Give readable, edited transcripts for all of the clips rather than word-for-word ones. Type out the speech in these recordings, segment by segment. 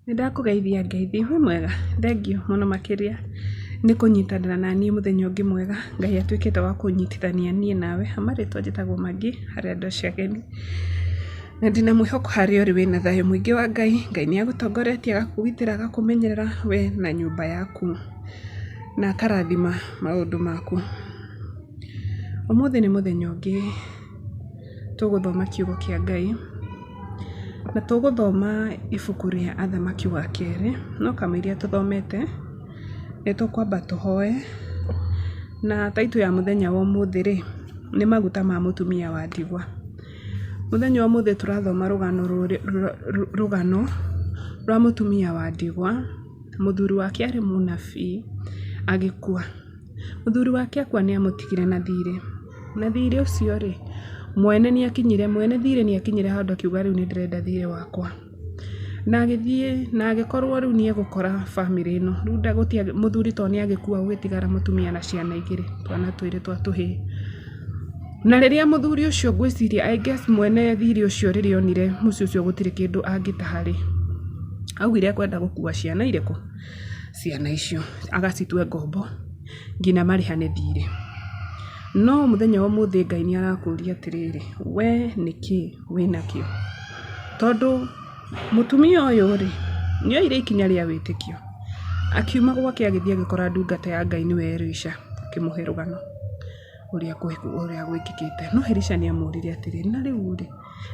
Nĩndakũgeithia ngeithi wĩ mwega thengio mũno makĩria nĩ kũnyitanĩra na niĩ mũthenya ũngĩ mwega Ngai atuĩkĩte wa kũnyitithania niĩ nawe amarĩtwa njĩtagwo Magi harĩ andũ acio ageni na ndĩna mwĩhoko harĩa ũrĩ wĩna thayũ mũingĩ wa Ngai nĩagũtongoretie agakũgitĩra agakũmenyerera we na nyũmba yaku na akarathima maũndũ maku. Ũmũthĩ nĩ mũthenya ũngĩ tũgũthoma kiugo kĩa Ngai na tũgũthoma ibuku rĩa Athamaki wa kerĩ no kamũiria tũthomete nĩtũkwamba tũhoe na taitũ ya mũthenya wa ũmũthĩ rĩ nĩ maguta ma mũtumia wa ndigwa. Mũthenya wa ũmũthĩ tũrathoma rũgano rwa mũtumia wa ndigwa. Mũthuri wake arĩ mũnabii agĩkua. Mũthuri wake akua nĩamũtigire na thirĩ. Na thirĩ ũcio rĩ mwene thirĩ nĩakinyire handũ akiuga rĩu nĩndĩrenda thirĩ wakwa. Na agĩthiĩ na agĩkorwo rĩu nĩegũkora family ĩno. Rĩu mũthuri to nĩagĩkua gũgĩtigara mũtumia na ciana igĩrĩ twana twĩrĩ twa tũhĩĩ. Na rĩrĩa mũthuri ũcio ngwĩciria I guess mwene thirĩ ũcio rĩrĩa onire mũciĩ ũcio gũtirĩ kĩndũ angĩtaha rĩ augire kwenda gũkua ciana irĩkũ ciana icio agacitue ngombo nginya marĩhane thirĩ. No mũthenya wa ũmũthĩ Ngai nĩarakũria atĩrĩrĩ we nĩkĩ wĩnakĩo tondũ mũtumia ũyũ rĩ nĩoire ikinya rĩa wĩtĩkio akiuma gwake agĩthiĩ agĩkora ndungata ya Ngai nĩwe Elisha akĩmũhe rũgano ũrĩa gwĩkĩkĩte. No Elisha nĩamũrire atĩrĩrĩ na rĩu rĩ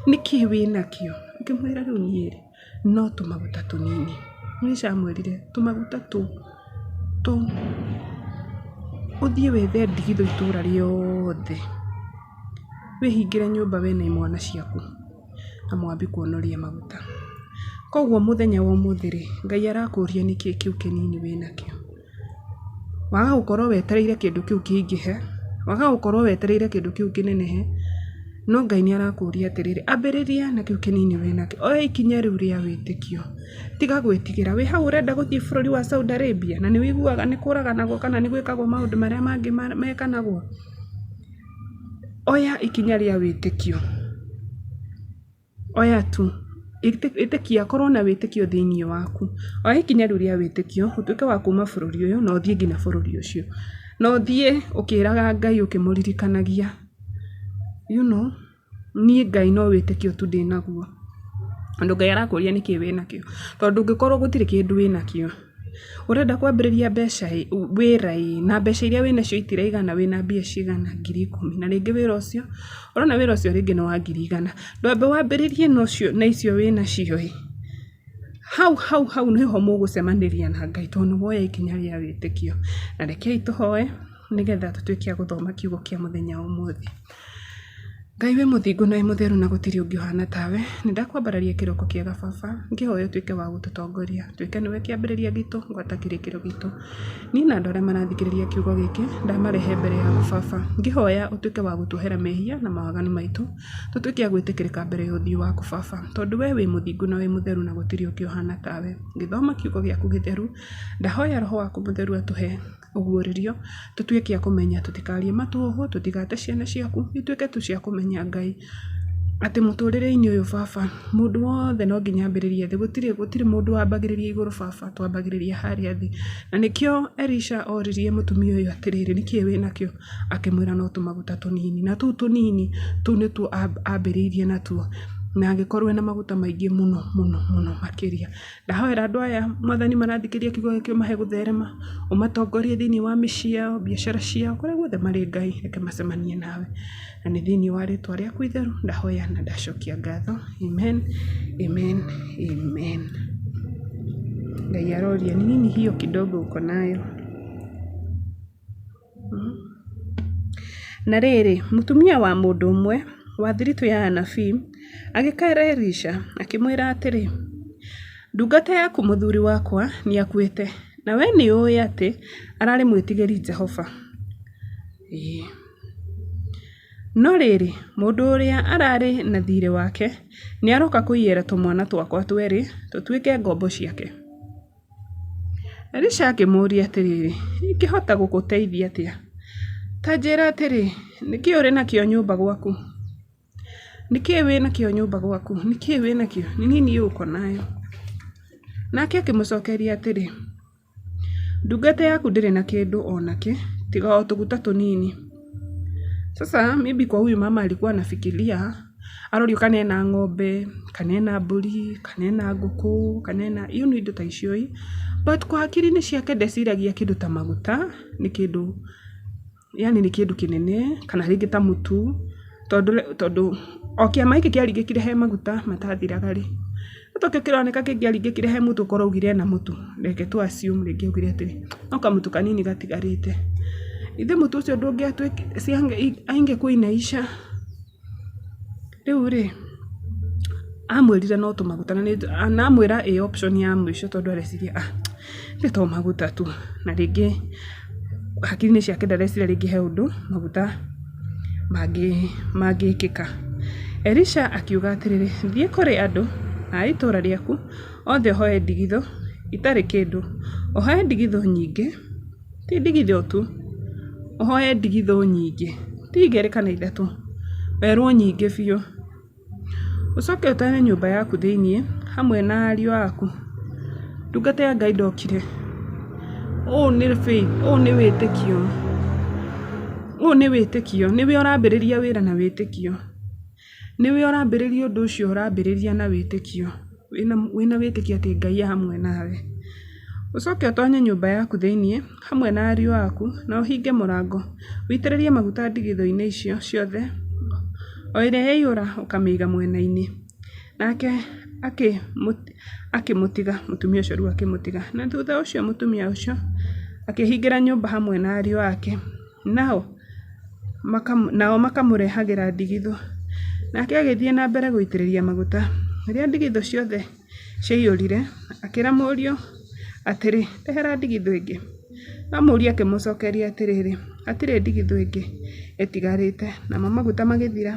nĩkĩ wĩnakĩo akĩmwĩra rĩu niĩ rĩ no tũmaguta tũnini. Elisha amwĩrire tũmaguta tũu ũthiĩ wethe ndigithũ itũra rĩothe wĩhingĩre nyũmba we na imwana ciaku na mwambie kuonoria maguta. Koguo mũthenya wa ũmũthĩ rĩ Ngai arakũria nĩkĩ kĩu kĩnini wĩnakĩo. Waga gũkorwo wetereire kĩndũ kĩu kĩingĩhe waga gũkorwo wetereire kĩndũ kĩu kĩnenehe no Ngai nĩarakũria atĩrĩrĩ ambĩrĩria na kĩu kĩnini wĩnakĩo. Oya ikinya rĩu rĩa wĩtĩkio tiga gwĩtigĩra wĩ hau ũrenda gũthiĩ bũrũri wa Saudi Arabia na nĩwĩiguaga nĩ kũraganagwo kana nĩ gwĩkagwo maũndũ marĩa mangĩ mekanagwo. Oya ikinya rĩa wĩtĩkio oya tu ĩtĩkia korwo na wĩtĩkio thĩinĩ waku. Oya ikinya rĩu rĩa wĩtĩkio ũtuĩke wa kuma bũrũri ũyũ na ũthiĩ nginya bũrũri ũcio na ũthiĩ ũkĩraga Ngai ũkĩmũririkanagia you know niĩ Ngai no wĩtĩkio tu ndĩ naguo. Andũ Ngai arakũria nĩkĩ wĩnakĩo tondũ ũngĩkorwo gũtirĩ kĩndũ wĩnakĩo ũrenda kwambĩrĩria mbeca wĩra na mbeca iria wĩnacio itiraigana wĩna mbia cigana 10,000 na rĩngĩ wĩra ũcio ũrona wĩra ũcio rĩngĩ nĩ wa 100,000 ndwambe wambĩrĩrie na icio wĩnacio hau nĩho mũgũcemanĩria na Ngai tondũ woya ikinya rĩa wĩtĩkio. Na rekei tũhoe nĩgetha tũtuĩke a gũthoma kiugo kĩa mũthenya wa ũmũthĩ. Ngai wĩ mũthingu na wĩ mũtheru na gũtirĩ ũngĩ ũhana tawe nĩndakwambararia kĩroko kĩega Baba ngĩhoya ũtuĩke wa gũtũtongoria tuĩke nĩwe kĩambĩrĩria gitũ gwata kĩrĩkĩro gitũ. Niĩ na andũ arĩa marathikĩrĩria kiugo gĩkĩ ndamarehe mbere yaku Baba ngĩhoya ũtuĩke wa gũtuohera mehia na mawaganu maitũ tũtuĩke a gwĩtĩkĩrĩka mbere ya ũthiũ waku Baba tondũ we wĩ mũthingu na wĩ mũtheru na gũtirĩ ũngĩ ũhana tawe. Ngĩthoma kiugo gĩaku gĩtheru ndahoya roho waku mũtheru atũhe ũguũrĩrio tũtuĩke a kũmenya tũtikarie matũhũhũ tũtigate ciana ciaku ituĩke tu cia kũmenya Ngai atĩ mũtũrĩre-inĩ ũyũ Baba mũndũ wothe no nginya ambĩrĩrie thĩ gũtirĩ mũndũ wambagĩrĩria igũrũ Baba twambagĩrĩria harĩa thĩ. Na nĩkĩo Elisha oririe mũtumia ũyũ atĩrĩrĩ nĩkĩ wĩnakĩo akĩmwĩra no tũmaguta tũnini na tũu tũnini tũu nĩtuo ambĩrĩirie natuo na agĩkorwo ena maguta maingĩ mũno makĩria. Ndahoera andũ aya Mwathani marathikĩrĩria kiugo gĩkĩ ũmahe gũtherema ũmatongorie thĩinĩ wa mĩciĩ yao biacara ciao kũrĩa guothe marĩ Ngai reke macemanie nawe na nĩ thĩinĩ wa rĩtwa rĩaku itheru ndahoya na ndacokia ngatho amen. Ngai aroria ni nini hiyo kidogo uko nayo. Na rĩrĩ mũtumia wa mũndũ ũmwe wa thiritũ ya anabii agĩkaĩra Elisha akĩmwĩra atĩrĩ ndungata yaku mũthuri wakwa nĩakuĩte na we nĩũĩ atĩ ararĩ mwĩtigĩri Jehova. No rĩrĩ mũndũ ũrĩa ararĩ na thirĩ wake nĩaroka kũiyĩra tũmwana twakwa twerĩ tũtuĩke ngombo ciake. Elisha akĩmũria atĩrĩrĩ ingĩhota gũgũteithia atĩa? Ta njĩra atĩrĩ nĩkĩ ũrĩ nakĩo nyũmba gwaku? Nĩkĩ wĩna kĩo nyũmba gwaku? Nĩkĩ wĩna kĩo? Nĩ nini uko nayo? Nake akĩmũcokeria atĩrĩ, ndungata yaku ndĩrĩ na kĩndũ onake tiga o tũguta tũnini. Sasa maybe kwa huyu mama alikuwa anafikiria arorio kana ena ng'ombe, kana ena mbũri, kana ena ngũkũ, kana ena hiyo indo ta icio. But kwa akiri-inĩ ciake ndeciragia kĩndũ ta maguta nĩ kĩndũ, yani nĩ kĩndũ kĩnene kana rĩngĩ ta mũtu, tondũ o kĩama gĩkĩ kĩaringĩkire he maguta matathiraga rĩ. Tokio kĩroneka kĩngĩaringĩkire he mũtu ũkorwo ugire na mũtu, reke tu assume rĩngĩ ugire atĩrĩ no kamũtu kanini gatigarĩte. Ithe mũtu ũcio ndũngĩatuĩka ingĩkũinaisha. Rĩu rĩ amwĩrire no tũmaguta na amwĩra option ya mũico tondũ areciria nĩ to maguta tu, na rĩngĩ hakiri-inĩ ciake ndareciria rĩngĩ he ũndũ maguta mangĩkĩka. Elisha akiuga atĩrĩrĩ, thiĩ kũrĩ andũ a itũra rĩaku othe ũhoe ndigitho itarĩ kĩndũ, ũhoe ndigitho nyingĩ, ti ndigitho tu, ũhoe ndigitho nyingĩ, ti igĩrĩ kana ithatũ, werwo nyingĩ biũ. Ũcoke ũtare nyũmba yaku thĩiniĩ hamwe na ariũ aku. Ndungata ya Ngai ndokire. Ũũ nĩ faith, ũũ nĩ wĩtĩkio. Ũũ nĩ wĩtĩkio, nĩwe ũrambĩrĩria wĩra na wĩtĩkio. Nĩwe ũrambĩrĩria ũndũ ũcio ũrambĩrĩria na wĩtĩkio. Wĩna wĩtĩkio atĩ Ngai hamwe nawe. Ũcoke ũtonye nyũmba yaku thĩiniĩ hamwe na ariũ aku na ũhinge mũrango. Wĩitĩrĩrie maguta ndigitho-inĩ icio ciothe. O ĩrĩa yaiyũra ũkamĩiga mwena-inĩ. Nake akĩmũtiga, mũtumia ũcio rĩu akĩmũtiga. Na thutha ũcio mũtumia ũcio akĩhingĩra nyũmba hamwe na ariũ ake. Nao makamũrehagĩra ndigitho. Nake agĩthiĩ na mbere gũitĩrĩria maguta. Rĩrĩa ndigitho ciothe ciaiyũrire, akĩra mũriũ atĩrĩ, ndehera ndigitho ĩngĩ. Na mũriũ akĩmũcokeria atĩrĩrĩ, hatirĩ ndigitho ĩngĩ ĩtigarĩte. Namo maguta magĩthira.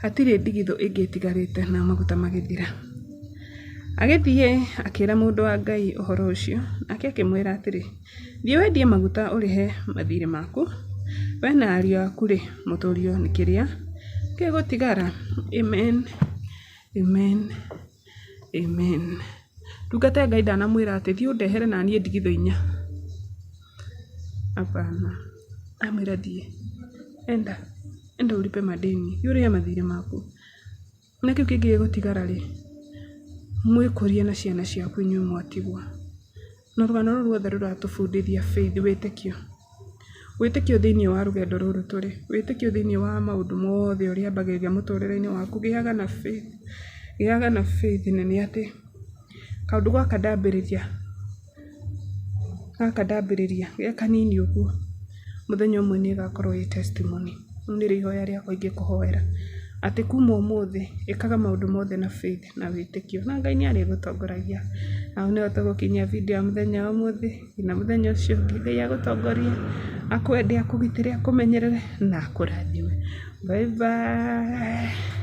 Hatirĩ ndigitho ĩngĩ ĩtigarĩte na maguta magĩthira. Agĩthiĩ akĩra mũndũ wa Ngai ũhoro ũcio, nake akĩmwĩra atĩrĩ, thiĩ wendie maguta ũrĩhe mathirĩ maku, we na ariũ aku rĩ, mũtũrio nĩ kĩrĩa gĩgũtigara. Amen, amen, amen. Ndungata ya Ngai ndanamwĩra atĩ thiĩ ũndehere na niĩ ndigitho 4. Hapana. Amwĩra thiĩ, enda ũlipe madeni, thiĩ ũrĩhe mathirĩ maku. Na kĩu kĩngĩ gĩgũtigara rĩ, mwĩkũrie na ciana ciaku inyuĩ mwatigwo. Na rũgano rũrũ ruothe rũratũbundithia faith, wĩtĩkio. Wĩtĩkio thĩinĩ wa rũgendo rũrũ tũrĩ, wĩtĩkio thĩinĩ wa maũndũ mothe ũrĩa ambagĩrĩria mũtũrĩre-inĩ waku, gĩaga na faith. Gĩaga na faith nĩ atĩ kaũndũ gaka ndambĩrĩria gĩa kanini ũguo, mũthenya ũmwe nĩ gakorwo ĩ testimony. Nĩ rĩ ihoya rĩakwa ingĩkũhoera atĩ kuma ũmũthĩ ĩkaga maũndũ mothe na faith na wĩtĩkio, na Ngai nĩ arĩgũtongoragia. Na nĩ tũgũkinyia video ya mũthenya wa ũmũthĩ, na mũthenya ũcio ũngĩ Ngai agũtongorie, akwende, akũgitĩre, akũmenyerere na akũrathime. Bye bye.